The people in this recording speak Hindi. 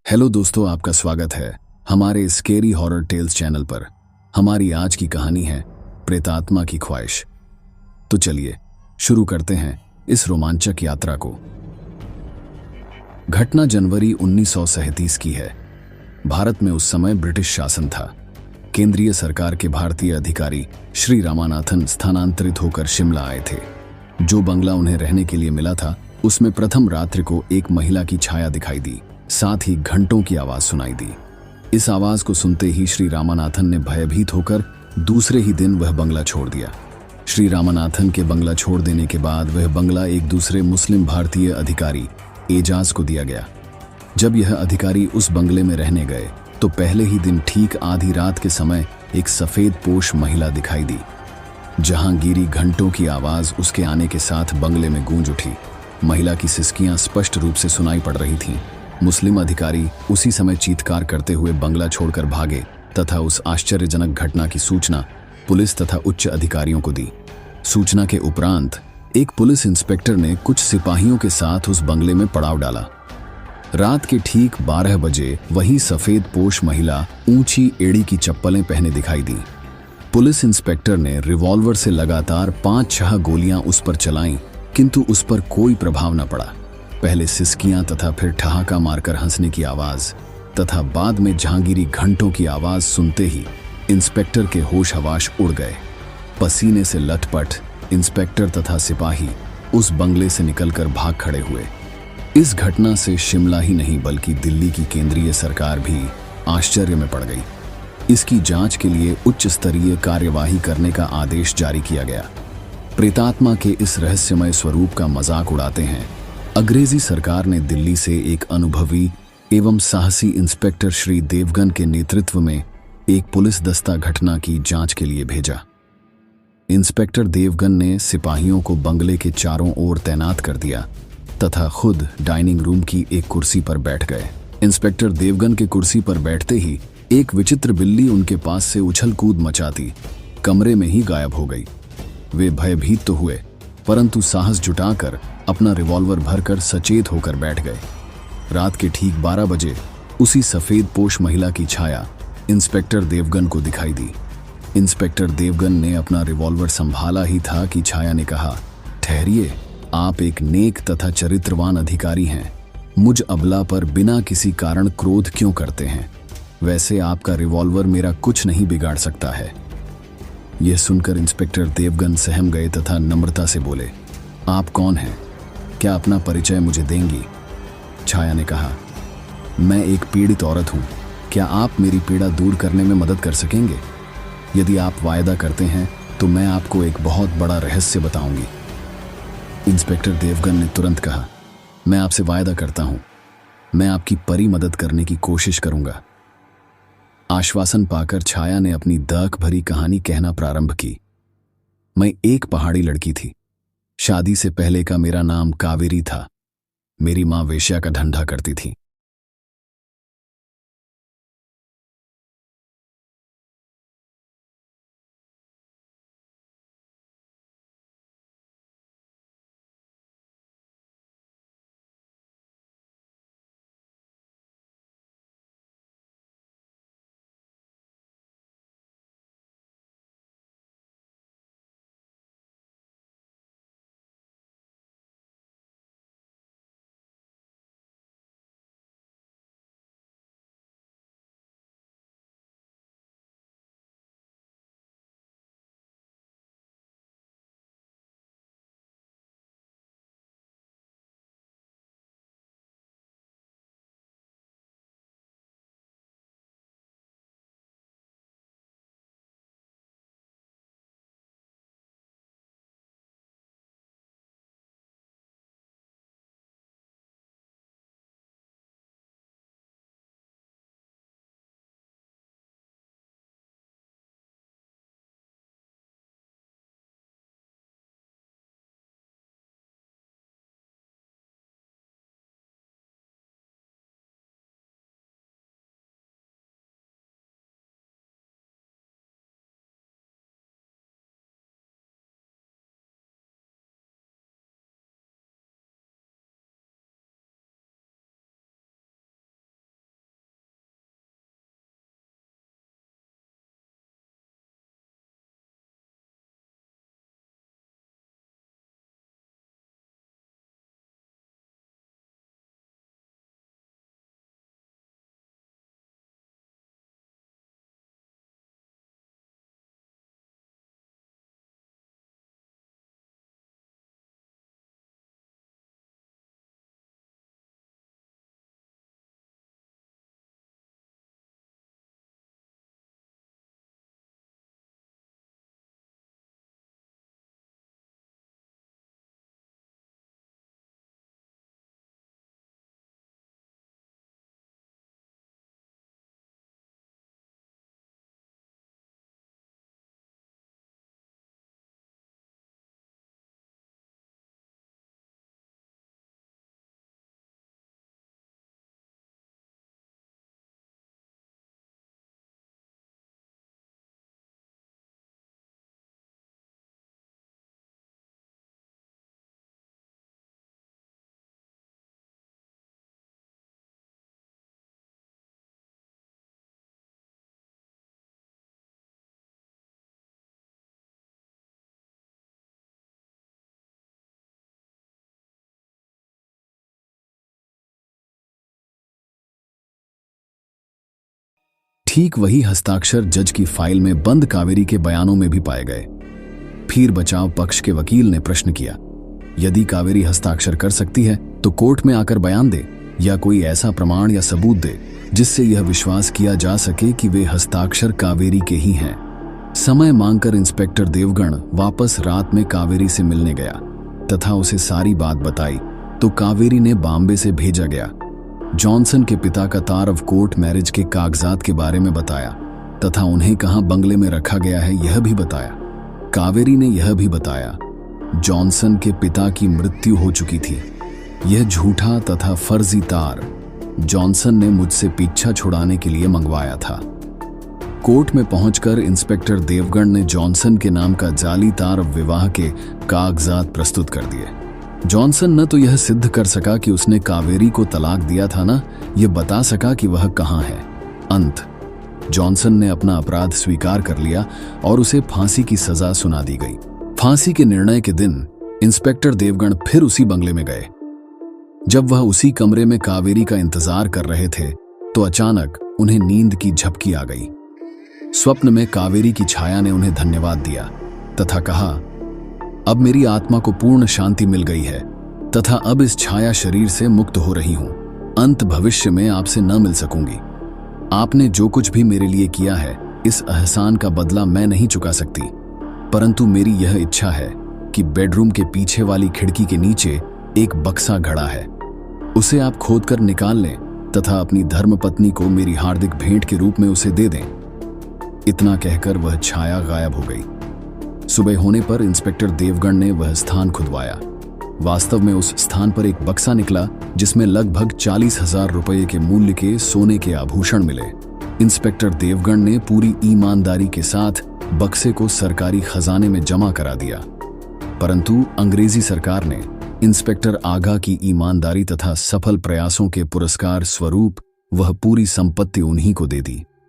हेलो दोस्तों, आपका स्वागत है हमारे स्केरी हॉरर टेल्स चैनल पर। हमारी आज की कहानी है प्रेतात्मा की ख्वाहिश। तो चलिए शुरू करते हैं इस रोमांचक यात्रा को। घटना जनवरी 1937 की है। भारत में उस समय ब्रिटिश शासन था। केंद्रीय सरकार के भारतीय अधिकारी श्री रामानाथन स्थानांतरित होकर शिमला आए थे। जो बंगला उन्हें रहने के लिए मिला था, उसमें प्रथम रात्रि को एक महिला की छाया दिखाई दी, साथ ही घंटों की आवाज सुनाई दी। इस आवाज को सुनते ही श्री रामानाथन ने भयभीत होकर दूसरे ही दिन वह बंगला छोड़ दिया। श्री रामानाथन के बंगला छोड़ देने के बाद वह बंगला एक दूसरे मुस्लिम भारतीय अधिकारी एजाज को दिया गया। जब यह अधिकारी उस बंगले में रहने गए तो पहले ही दिन ठीक आधी रात के समय एक सफेद पोश महिला दिखाई दी। जहांगीरी घंटों की आवाज उसके आने के साथ बंगले में गूंज उठी। महिला की सिसकियां स्पष्ट रूप से सुनाई पड़ रही थीं। मुस्लिम अधिकारी उसी समय चीत्कार करते हुए बंगला छोड़कर भागे तथा उस आश्चर्यजनक घटना की सूचना पुलिस तथा उच्च अधिकारियों को दी। सूचना के उपरांत एक पुलिस इंस्पेक्टर ने कुछ सिपाहियों के साथ उस बंगले में पड़ाव डाला। रात के ठीक 12 बजे वही सफेद पोश महिला ऊंची एड़ी की चप्पलें पहने दिखाई दी। पुलिस इंस्पेक्टर ने रिवॉल्वर से लगातार 5-6 गोलियां उस पर चलाईं, किंतु उस पर कोई प्रभाव न पड़ा। पहले सिसकियां तथा फिर ठहाका मारकर हंसने की आवाज तथा बाद में जहांगीरी घंटों की आवाज सुनते ही इंस्पेक्टर के होश हवाश उड़ गए। पसीने से लटपट इंस्पेक्टर तथा सिपाही उस बंगले से निकलकर भाग खड़े हुए। इस घटना से शिमला ही नहीं बल्कि दिल्ली की केंद्रीय सरकार भी आश्चर्य में पड़ गई। इसकी जांच के लिए उच्च स्तरीय कार्यवाही करने का आदेश जारी किया गया। प्रेतात्मा के इस रहस्यमय स्वरूप का मजाक उड़ाते हैं अंग्रेजी सरकार ने दिल्ली से एक अनुभवी एवं साहसी इंस्पेक्टर श्री देवगन के नेतृत्व में एक पुलिस दस्ता घटना की जांच के लिए भेजा। इंस्पेक्टर देवगन ने सिपाहियों को बंगले के चारों ओर तैनात कर दिया तथा खुद डाइनिंग रूम की एक कुर्सी पर बैठ गए। इंस्पेक्टर देवगन के कुर्सी पर बैठते ही एक विचित्र बिल्ली उनके पास से उछल कूद मचाती कमरे में ही गायब हो गई। वे भयभीत तो हुए, परंतु साहस जुटाकर अपना रिवॉल्वर भरकर सचेत होकर बैठ गए। रात के ठीक 12 बजे उसी सफेद पोश महिला की छाया इंस्पेक्टर देवगन को दिखाई दी। इंस्पेक्टर देवगन ने अपना रिवॉल्वर संभाला ही था कि छाया ने कहा, ठहरिए, आप एक नेक तथा चरित्रवान अधिकारी हैं। मुझ अबला पर बिना किसी कारण क्रोध क्यों करते हैं? वैसे आपका रिवॉल्वर मेरा कुछ नहीं बिगाड़ सकता है। यह सुनकर इंस्पेक्टर देवगन सहम गए तथा नम्रता से बोले, आप कौन हैं? क्या अपना परिचय मुझे देंगी? छाया ने कहा, मैं एक पीड़ित औरत हूं। क्या आप मेरी पीड़ा दूर करने में मदद कर सकेंगे? यदि आप वायदा करते हैं तो मैं आपको एक बहुत बड़ा रहस्य बताऊंगी। इंस्पेक्टर देवगन ने तुरंत कहा, मैं आपसे वायदा करता हूं, मैं आपकी परी मदद करने की कोशिश करूंगा। आश्वासन पाकर छाया ने अपनी दर्द भरी कहानी कहना प्रारंभ की। मैं एक पहाड़ी लड़की थी। शादी से पहले का मेरा नाम कावेरी था। मेरी मां वेश्या का धंधा करती थी। ठीक वही हस्ताक्षर जज की फाइल में बंद कावेरी के बयानों में भी पाए गए। फिर बचाव पक्ष के वकील ने प्रश्न किया, यदि कावेरी हस्ताक्षर कर सकती है तो कोर्ट में आकर बयान दे या कोई ऐसा प्रमाण या सबूत दे जिससे यह विश्वास किया जा सके कि वे हस्ताक्षर कावेरी के ही हैं। समय मांगकर इंस्पेक्टर देवगण वापस रात में कावेरी से मिलने गया तथा उसे सारी बात बताई तो कावेरी ने बॉम्बे से भेजा गया। जॉनसन के पिता का तार ऑफ कोर्ट मैरिज के कागजात के बारे में बताया तथा उन्हें कहां बंगले में रखा गया है यह भी बताया। कावेरी ने यह भी बताया जॉनसन के पिता की मृत्यु हो चुकी थी। यह झूठा तथा फर्जी तार जॉनसन ने मुझसे पीछा छुड़ाने के लिए मंगवाया था। कोर्ट में पहुंचकर इंस्पेक्टर देवगण ने जॉनसन के नाम का जाली तार ऑफ विवाह के कागजात प्रस्तुत कर दिए। जॉनसन न तो यह सिद्ध कर सका कि उसने कावेरी को तलाक दिया था, न यह बता सका कि वह कहां है। अंत जॉनसन ने अपना अपराध स्वीकार कर लिया और उसे फांसी की सजा सुना दी गई। फांसी के निर्णय के दिन इंस्पेक्टर देवगण फिर उसी बंगले में गए। जब वह उसी कमरे में कावेरी का इंतजार कर रहे थे तो अचानक उन्हें नींद की झपकी आ गई। स्वप्न में कावेरी की छाया ने उन्हें धन्यवाद दिया तथा कहा, अब मेरी आत्मा को पूर्ण शांति मिल गई है तथा अब इस छाया शरीर से मुक्त हो रही हूं। अंत भविष्य में आपसे न मिल सकूंगी। आपने जो कुछ भी मेरे लिए किया है इस एहसान का बदला मैं नहीं चुका सकती, परंतु मेरी यह इच्छा है कि बेडरूम के पीछे वाली खिड़की के नीचे एक बक्सा घड़ा है, उसे आप खोदकर निकाल लें तथा अपनी धर्मपत्नी को मेरी हार्दिक भेंट के रूप में उसे दे दें। इतना कहकर वह छाया गायब हो गई। सुबह होने पर इंस्पेक्टर देवगण ने वह स्थान खुदवाया। वास्तव में उस स्थान पर एक बक्सा निकला जिसमें लगभग 40,000 रुपये के मूल्य के सोने के आभूषण मिले। इंस्पेक्टर देवगण ने पूरी ईमानदारी के साथ बक्से को सरकारी खजाने में जमा करा दिया, परंतु अंग्रेजी सरकार ने इंस्पेक्टर आगा की ईमानदारी तथा सफल प्रयासों के पुरस्कार स्वरूप वह पूरी संपत्ति उन्हीं को दे दी।